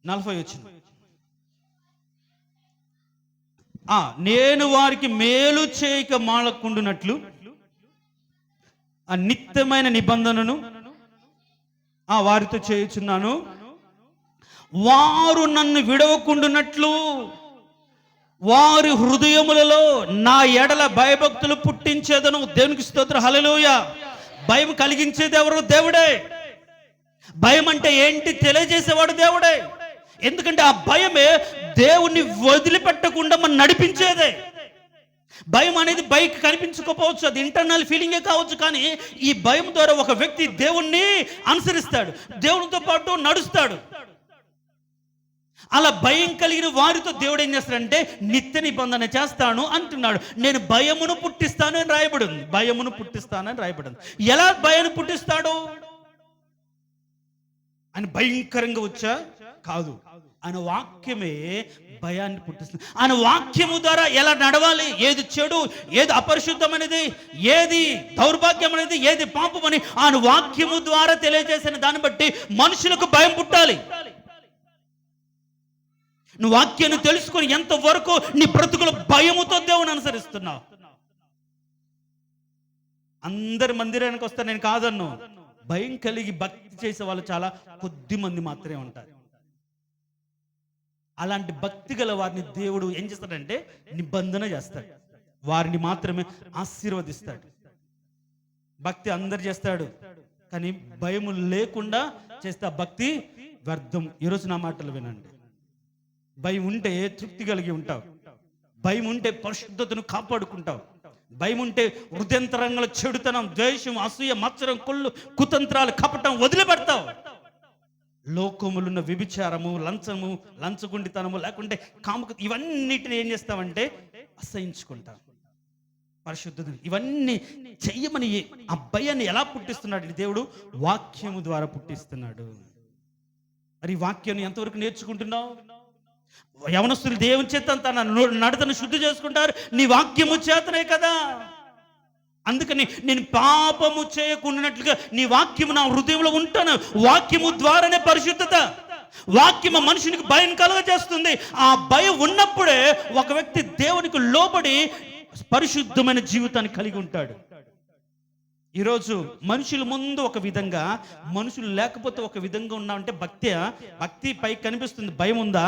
40 వచనం. నేను వారికి మేలు చేయక మాలకుండునట్లు ఆ నిత్యమైన నిబంధనను వారితో చేయుచున్నాను, వారు నన్ను విడవకుండునట్లు వారి హృదయములలో నా ఎడల భయభక్తులు పుట్టించేదను. దేవునికి స్తోత్రం, హల్లెలూయా. భయం కలిగించేది ఎవరు? దేవుడే. భయం అంటే ఏంటి తెలియజేసేవాడు దేవుడే. ఎందుకంటే ఆ భయమే దేవుణ్ణి వదిలిపెట్టకుండా మనం నడిపించేదే. భయం అనేది బయట కనిపించకపోవచ్చు, అది ఇంటర్నల్ ఫీలింగే కావచ్చు. కానీ ఈ భయం ద్వారా ఒక వ్యక్తి దేవుణ్ణి అనుసరిస్తాడు, దేవునితో పాటు నడుస్తాడు. అలా భయం కలిగిన వారితో దేవుడు ఏం చేస్తాడంటే నిత్య నిబంధన చేస్తాను అంటున్నాడు. నేను భయమును పుట్టిస్తాను అని రాయబడింది. భయమును పుట్టిస్తానని రాయబడింది. ఎలా భయాన్ని పుట్టిస్తాడు? అని భయంకరంగా వచ్చా కాదు, ఆయన వాక్యమే భయాన్ని పుట్టిస్తుంది. ఆయన వాక్యము ద్వారా ఎలా నడవాలి, ఏది చెడు, ఏది అపరిశుద్ధమైనది, ఏది దౌర్భాగ్యం అనేది, ఏది పాపం అని ఆయన వాక్యము ద్వారా తెలియజేసిన దాన్ని బట్టి మనుషులకు భయం పుట్టాలి. నువ్వు వాక్యాన్ని తెలుసుకొని ఎంతవరకు నీ బ్రతుకుల భయముతో దేవుని అనుసరిస్తున్నావు. అందరి మందిరానికి వస్తా నేను కాదన్ను. భయం కలిగి భక్తి చేసే వాళ్ళు చాలా కొద్ది మంది మాత్రమే ఉంటారు. అలాంటి భక్తి గల వారిని దేవుడు ఏం చేస్తాడంటే నిబంధన చేస్తాడు, వారిని మాత్రమే ఆశీర్వదిస్తాడు. భక్తి అందరు చేస్తాడు, కానీ భయము లేకుండా చేస్తే భక్తి వ్యర్థం. ఈరోజు నా మాటలు వినండి. భయం ఉంటే తృప్తి కలిగి ఉంటావు, భయం ఉంటే పరిశుద్ధతను కాపాడుకుంటావు, భయం ఉంటే హృదయంతరంగంలో చెడుతనం, ద్వేషం, అసూయ, మత్సరం, కుళ్ళు, కుతంత్రాలు, కపటం వదిలిపెడతావు. లోకములున్న వ్యభిచారము, లంచము, లంచగుండితనము, లేకుంటే కాముక, ఇవన్నిటిని ఏం చేస్తామంటే అసహించుకుంటాం. పరిశుద్ధత ఇవన్నీ చెయ్యమని ఆ భయాన్ని ఎలా పుట్టిస్తున్నాడు దేవుడు? వాక్యము ద్వారా పుట్టిస్తున్నాడు. మరి ఈ వాక్యాన్ని ఎంతవరకు నేర్చుకుంటున్నావు? యవనస్తులు దేవుని చేత తన నడతను శుద్ధి చేసుకుంటారు నీ వాక్యము చేతనే కదా. అందుకని నేను పాపము చేయకుండానట్లుగా నీ వాక్యము నా హృదయంలో ఉంటాను. వాక్యము ద్వారానే పరిశుద్ధత. వాక్యము మనుషునికి భయం కలుగజేస్తుంది. ఆ భయం ఉన్నప్పుడే ఒక వ్యక్తి దేవునికి లోబడి పరిశుద్ధమైన జీవితాన్ని కలిగి ఉంటాడు. ఈరోజు మనుషుల ముందు ఒక విధంగా, మనుషులు లేకపోతే ఒక విధంగా ఉన్నామంటే భక్తి పై కనిపిస్తుంది. భయం ఉందా?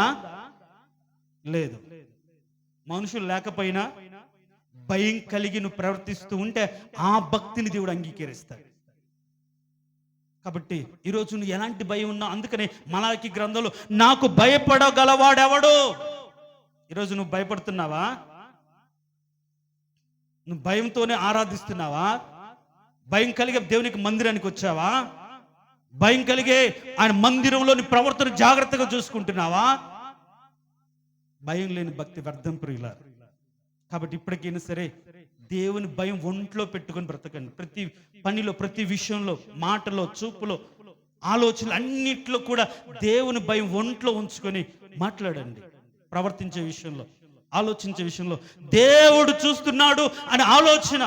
లేదు. మనుషులు లేకపోయినా భయం కలిగి నువ్వు ప్రవర్తిస్తూ ఉంటే ఆ భక్తిని దేవుడు అంగీకరిస్తాడు. కాబట్టి ఈరోజు నువ్వు ఎలాంటి భయం ఉన్నా, అందుకనే మలాకి గ్రంథంలో నాకు భయపడగలవాడెవడు? ఈరోజు నువ్వు భయపడుతున్నావా? నువ్వు భయంతోనే ఆరాధిస్తున్నావా? భయం కలిగే దేవునికి మందిరానికి వచ్చావా? భయం కలిగే ఆయన మందిరంలోని ప్రవర్తన జాగ్రత్తగా చూసుకుంటున్నావా? భయం లేని భక్తి వ్యర్థం ప్రియులారా. కాబట్టి ఇప్పటికైనా సరే దేవుని భయం ఒంట్లో పెట్టుకొని బ్రతకండి. ప్రతి పనిలో, ప్రతి విషయంలో, మాటలో, చూపులో, ఆలోచనలు అన్నిట్లో కూడా దేవుని భయం ఒంట్లో ఉంచుకొని మాట్లాడండి. ప్రవర్తించే విషయంలో, ఆలోచించే విషయంలో దేవుడు చూస్తున్నాడు అనే ఆలోచన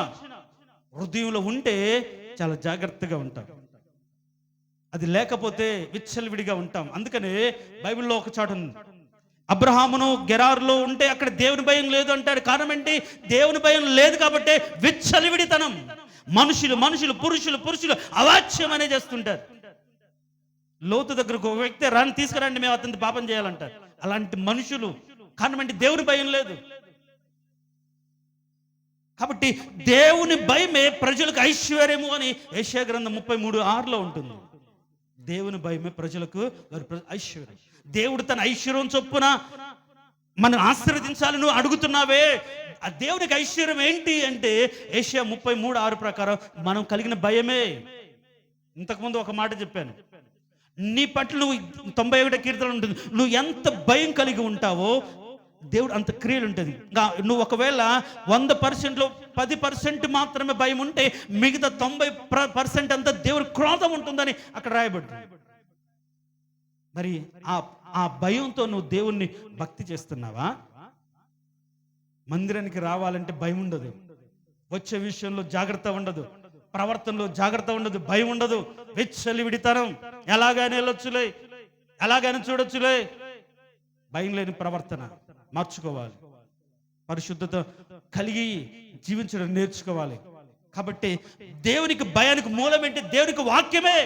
హృదయంలో ఉంటే చాలా జాగ్రత్తగా ఉంటాం. అది లేకపోతే విచ్చలవిడిగా ఉంటాం. అందుకనే బైబిల్లో ఒక చాటు ఉంది, అబ్రహామును గెరారులో ఉంటే అక్కడ దేవుని భయం లేదు అంటాడు. కారణం ఏంటి? దేవుని భయం లేదు కాబట్టి విచ్చలవిడితనం. మనుషులు పురుషులు అవాచ్యం అనే చేస్తుంటారు. లోతు దగ్గరకు ఒక వ్యక్తి రాని తీసుకురండి, మేము అతని పాపం చేయాలంటారు. అలాంటి మనుషులు. కారణం ఏంటి? దేవుని భయం లేదు. కాబట్టి దేవుని భయమే ప్రజలకు ఐశ్వర్యము అని యెషయా గ్రంథం 33:6 ఉంటుంది. దేవుని భయమే ప్రజలకు ఐశ్వర్యం. దేవుడు తన ఐశ్వర్యం చొప్పున మనం ఆశీర్వదించాలి. నువ్వు అడుగుతున్నావే, ఆ దేవునికి ఐశ్వర్యం ఏంటి అంటే యెషయా 33:6 ప్రకారం మనం కలిగిన భయమే. ఇంతకుముందు ఒక మాట చెప్పాను, నీ పట్ల నువ్వు 91 కీర్తన ఉంటుంది, నువ్వు ఎంత భయం కలిగి ఉంటావో దేవుడు అంత క్రియలు ఉంటుంది. నువ్వు ఒకవేళ 100%లో 10% మాత్రమే భయం ఉంటే మిగతా 90% అంతా దేవుడి క్రోధం ఉంటుందని అక్కడ రాయబడింది. మరి ఆ భయంతో నువ్వు దేవుణ్ణి భక్తి చేస్తున్నావా? మందిరానికి రావాలంటే భయం ఉండదు, వచ్చే విషయంలో జాగ్రత్త ఉండదు, ప్రవర్తనలో జాగ్రత్త ఉండదు, భయం ఉండదు, విచ్చలవిడితనం, ఎలాగైనా వెళ్ళొచ్చులే, ఎలాగైనా చూడొచ్చులే, భయం లేని ప్రవర్తన మార్చుకోవాలి. పరిశుద్ధత కలిగి జీవించడం నేర్చుకోవాలి. కాబట్టి దేవునికి భయానికి మూలం ఏంటి? దేవునికి వాక్యమే.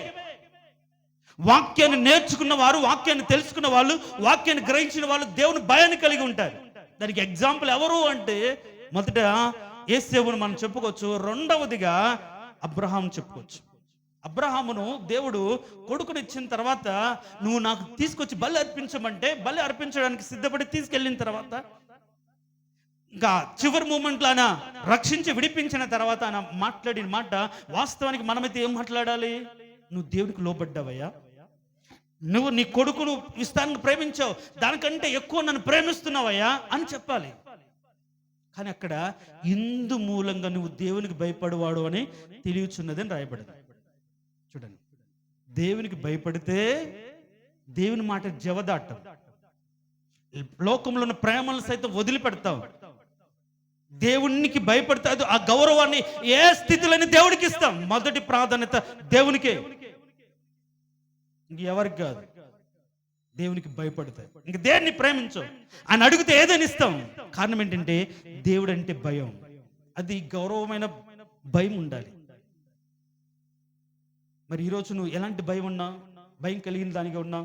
వాక్యాన్ని నేర్చుకున్న వారు, వాక్యాన్ని తెలుసుకున్న వాళ్ళు, వాక్యాన్ని గ్రహించిన వాళ్ళు దేవుని భయాన్ని కలిగి ఉంటారు. దానికి ఎగ్జాంపుల్ ఎవరు అంటే మొదట యేసేవును మనం చెప్పుకోవచ్చు, రెండవదిగా అబ్రహాం చెప్పుకోవచ్చు. అబ్రహామును దేవుడు కొడుకునిచ్చిన తర్వాత నువ్వు నాకు తీసుకొచ్చి బలి అర్పించమంటే బలి అర్పించడానికి సిద్ధపడి తీసుకెళ్ళిన తర్వాత ఇంకా చివరి మూమెంట్లో ఆయన రక్షించి విడిపించిన తర్వాత ఆయన మాట్లాడిన మాట వాస్తవానికి మనమైతే ఏం మాట్లాడాలి? నువ్వు దేవుడికి లోబడ్డావయ్యా, నువ్వు నీ కొడుకును ఇష్టానికి ప్రేమించావు, దానికంటే ఎక్కువ నన్ను ప్రేమిస్తున్నావయ్యా అని చెప్పాలి. కానీ అక్కడ ఇందు మూలంగా నువ్వు దేవునికి భయపడవాడు అని తెలియచున్నదని రాయబడింది. చూడండి, దేవునికి భయపడితే దేవుని మాట జవదాటం, లోకంలో ఉన్న ప్రేమలను సైతం వదిలిపెడతావు. దేవునికి భయపడితే ఆ గౌరవాన్ని ఏ స్థితిలోని దేవుడికి ఇస్తాం. మొదటి ప్రాధాన్యత దేవునికే, ఇంకెవరికి కాదు. దేవునికి భయపడతాయి, ఇంక దేన్ని ప్రేమించవు. ఆయన అడిగితే ఏదైనా ఇస్తాం. కారణం ఏంటంటే దేవుడు అంటే భయం. అది గౌరవమైన భయం ఉండాలి. మరి ఈరోజు నువ్వు ఎలాంటి భయం ఉన్నా, భయం కలిగిన దానిగా ఉన్నా?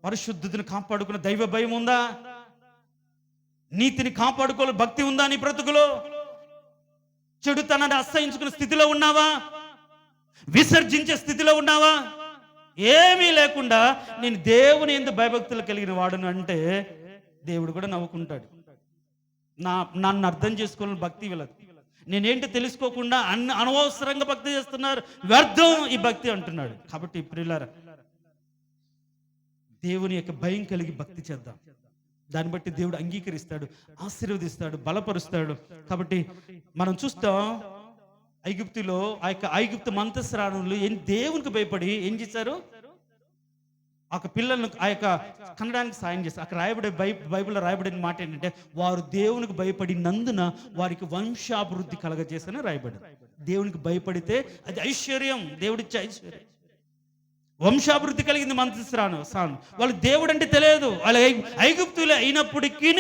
పరిశుద్ధతను కాపాడుకున్న దైవ భయం ఉందా? నీతిని కాపాడుకోవాలి భక్తి ఉందా నీ బ్రతుకులో? చెడుతనాన్ని అసహించుకునే స్థితిలో ఉన్నావా? విసర్జించే స్థితిలో ఉన్నావా? ఏమీ లేకుండా నేను దేవుని యందు భయభక్తులు కలిగిన వాడును అంటే దేవుడు కూడా నవ్వుకుంటాడు. నన్ను అర్థం చేసుకోవాలని భక్తి వెళ్ళదు, నేనేంటి తెలుసుకోకుండా అనవసరంగా భక్తి చేస్తున్నారు, వ్యర్థం ఈ భక్తి అంటున్నాడు. కాబట్టి ప్రియులారా, దేవుని యొక్క భయం కలిగి భక్తి చేద్దాం. దాన్ని బట్టి దేవుడు అంగీకరిస్తాడు, ఆశీర్వదిస్తాడు, బలపరుస్తాడు. కాబట్టి మనం చూస్తాం, ఐగుప్తులో ఐగుప్తు మంత్రస్రాణులు దేవునికి భయపడి ఏం చేశారు? ఆ పిల్లలను కనడానికి సాయం చేస్తారు. అక్కడ రాయబడే బైబిల్లో రాయబడిన మాట ఏంటంటే వారు దేవునికి భయపడినందున వారికి వంశాభివృద్ధి కలగజేసని రాయబడింది. దేవునికి భయపడితే అది ఐశ్వర్యం, దేవుడిచ్చే ఐశ్వర్యం. వంశాభివృద్ధి కలిగింది మంత్రస్రాను. వాళ్ళు దేవుడు అంటే తెలియదు, వాళ్ళ ఐగుప్తులే అయినప్పటికీ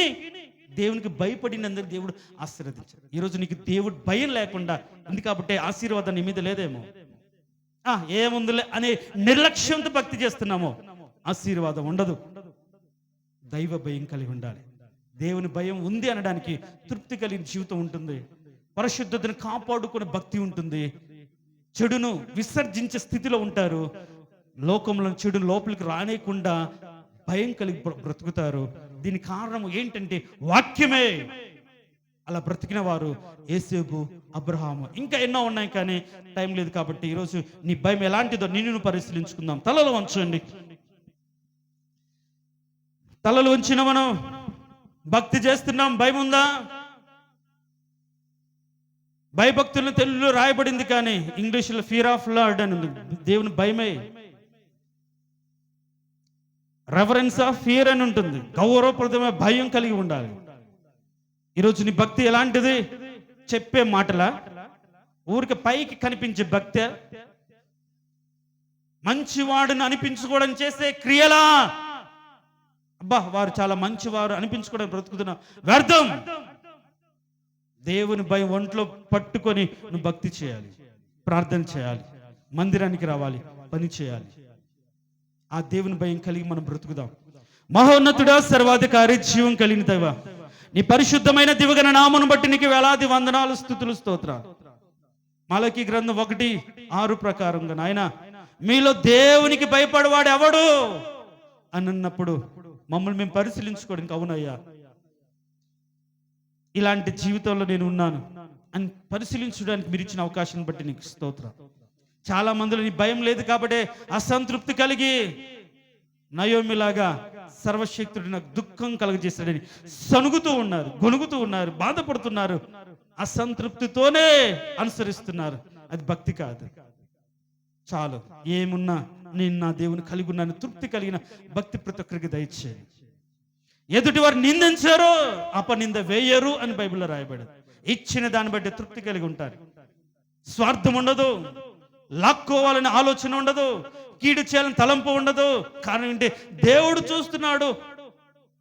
దేవునికి భయపడినందుకు దేవుడు ఆశీర్వదించాడు. ఈరోజు నీకు దేవుడు భయం లేకుండా ఉంది కాబట్టి ఆశీర్వాదం నీ మీద లేదేమో, ఏముందిలే అనే నిర్లక్ష్యంతో భక్తి చేస్తున్నామో ఆశీర్వాదం ఉండదు. దైవ భయం కలిగి ఉండాలి. దేవుని భయం ఉంది అనడానికి తృప్తి కలిగిన జీవితం ఉంటుంది. పరిశుద్ధతను కాపాడుకునే భక్తి ఉంటుంది. చెడును విసర్జించే స్థితిలో ఉంటారు. లోకంలో చెడు లోపలికి రానేయకుండా భయం కలిగి బ్రతుకుతారు. దీనికి కారణం ఏంటంటే వాక్యమే. అలా బ్రతికిన వారు యేసేపు, అబ్రహాము, ఇంకా ఎన్నో ఉన్నాయి. కానీ టైం లేదు కాబట్టి ఈరోజు నీ భయం ఎలాంటిదో నిన్ను పరిశీలించుకుందాం. తలలు వంచండి. తలలు వంచిన మనం భక్తి చేస్తున్నాం. భయం ఉందా? భయభక్తులను తెలుగులో రాయబడింది, కానీ ఇంగ్లీష్లో ఫియర్ ఆఫ్ లార్డ్ అని ఉంది. దేవుని భయమే. రెఫరెన్స్ ఆఫ్ ఫియర్ అని ఉంటుంది. గౌరవప్రదమైన భయం కలిగి ఉండాలి. ఈరోజు నీ భక్తి ఎలాంటిది? చెప్పే మాటలా? ఊరికి పైకి కనిపించే భక్తి? మంచివాడిని అనిపించుకోవడం చేసే క్రియలా? అబ్బా వారు చాలా మంచివారు అనిపించుకోవడం బ్రతుకుతున్నా వ్యర్థం. దేవుని భయం ఒంట్లో పట్టుకొని నువ్వు భక్తి చేయాలి, ప్రార్థన చేయాలి, మందిరానికి రావాలి, పని చేయాలి. ఆ దేవుని భయం కలిగి మనం బ్రతుకుదాం. మహోన్నతుడా, సర్వాధికారి, జీవం కలిగిన దైవ, నీ పరిశుద్ధమైన దివ్యగణ నామమును బట్టి నీకు వేలాది వందనాలు, స్తుతులు, స్తోత్రాలు. మలకీ గ్రంథం 1:6 ప్రకారంగా నాయన, మీలో దేవునికి భయపడవాడు ఎవడు అని అన్నప్పుడు మమ్మల్ని మేము పరిశీలించుకోవడానికి, అవునయ్యా ఇలాంటి జీవితంలో నేను ఉన్నాను అని పరిశీలించడానికి మీరు ఇచ్చిన అవకాశాన్ని బట్టి నీకు స్తోత్రం. చాలా మందిలో నీ భయం లేదు కాబట్టి అసంతృప్తి కలిగి నయోమిలాగా సర్వశక్తుడు నాకు దుఃఖం కలగజేశాడని సనుగుతూ ఉన్నారు, గొనుగుతూ ఉన్నారు, బాధపడుతున్నారు, అసంతృప్తితోనే అనుసరిస్తున్నారు. అది భక్తి కాదు. చాలు, ఏమున్నా నేను నా దేవుని కలిగి ఉన్నాను తృప్తి కలిగిన భక్తి ప్రతి ఒక్కరికి దయచేయండి. ఎదుటి వారు నిందించారు, అపనింద వేయరు అని బైబిల్లో రాయబడింది. ఇచ్చిన దాన్ని బట్టి తృప్తి కలిగి ఉంటారు. స్వార్థం ఉండదు, లాక్కోవాలని ఆలోచన ఉండదు, కీడు చేయాలని తలంపు ఉండదు. కారణం ఏంటి? దేవుడు చూస్తున్నాడు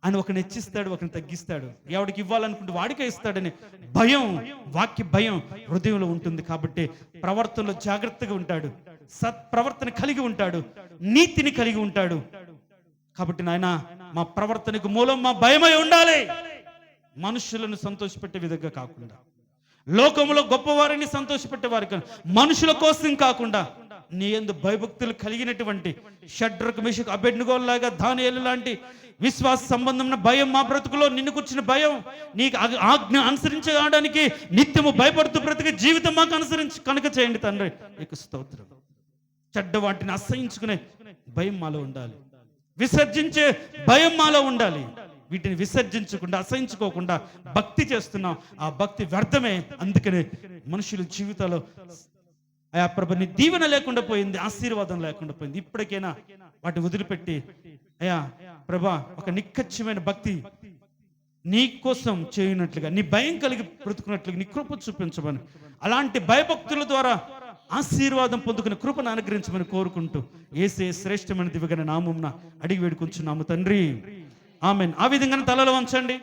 అని ఒకరిని హెచ్చిస్తాడు, ఒకరిని తగ్గిస్తాడు. ఎవడికి ఇవ్వాలనుకుంటే వాడికే ఇస్తాడని భయం, వాక్య భయం హృదయంలో ఉంటుంది. కాబట్టి ప్రవర్తనలో జాగ్రత్తగా ఉంటాడు, సత్ప్రవర్తన కలిగి ఉంటాడు, నీతిని కలిగి ఉంటాడు. కాబట్టి నాయన, మా ప్రవర్తనకు మూలం మా భయమై ఉండాలి. మనుషులను సంతోషపెట్టే విధంగా కాకుండా, లోకంలో గొప్పవారిని సంతోషపెట్టేవారి మనుషుల కోసం కాకుండా, నీ యందు భయభక్తులు కలిగినటువంటి షడ్రకు, మెషకు, అబెద్నెగో లాగా, దానియేలు లాంటి విశ్వాస సంబంధమైన భయం మా బ్రతుకులో, నిన్ను కూర్చిన భయం, నీకు ఆజ్ఞ అనుసరించడానికి నిత్యము భయపడుతూ బ్రతికే జీవితం మాకు అనుసరించి కనుక చేయండి తండ్రి. నీకు స్తోత్రం. చెడ్డ వాటిని అసహించుకునే భయం మాలో ఉండాలి, విసర్జించే భయం మాలో ఉండాలి. వీటిని విసర్జించకుండా, అసహించుకోకుండా భక్తి చేస్తున్నాం. ఆ భక్తి వ్యర్థమే. అందుకనే మనుషుల జీవితాల్లో అయా ప్రభు నీ దీవెన లేకుండా పోయింది, ఆశీర్వాదం లేకుండా పోయింది. ఇప్పటికైనా వాటిని వదిలిపెట్టి అయా ప్రభా, ఒక నిక్కచ్చిమైన భక్తి నీ కోసం చేయనట్లుగా, నీ భయం కలిగి బ్రతుకున్నట్లుగా నీ కృప చూపించమని, అలాంటి భయభక్తుల ద్వారా ఆశీర్వాదం పొందుకునే కృపను అనుగ్రహించమని కోరుకుంటూ యేసే శ్రేష్టమైన దివ్యగణ నామమున అడిగి వేడుకుంటున్నాము తండ్రి. ఆమెన్. ఆ విధంగా తలలు వంచండి.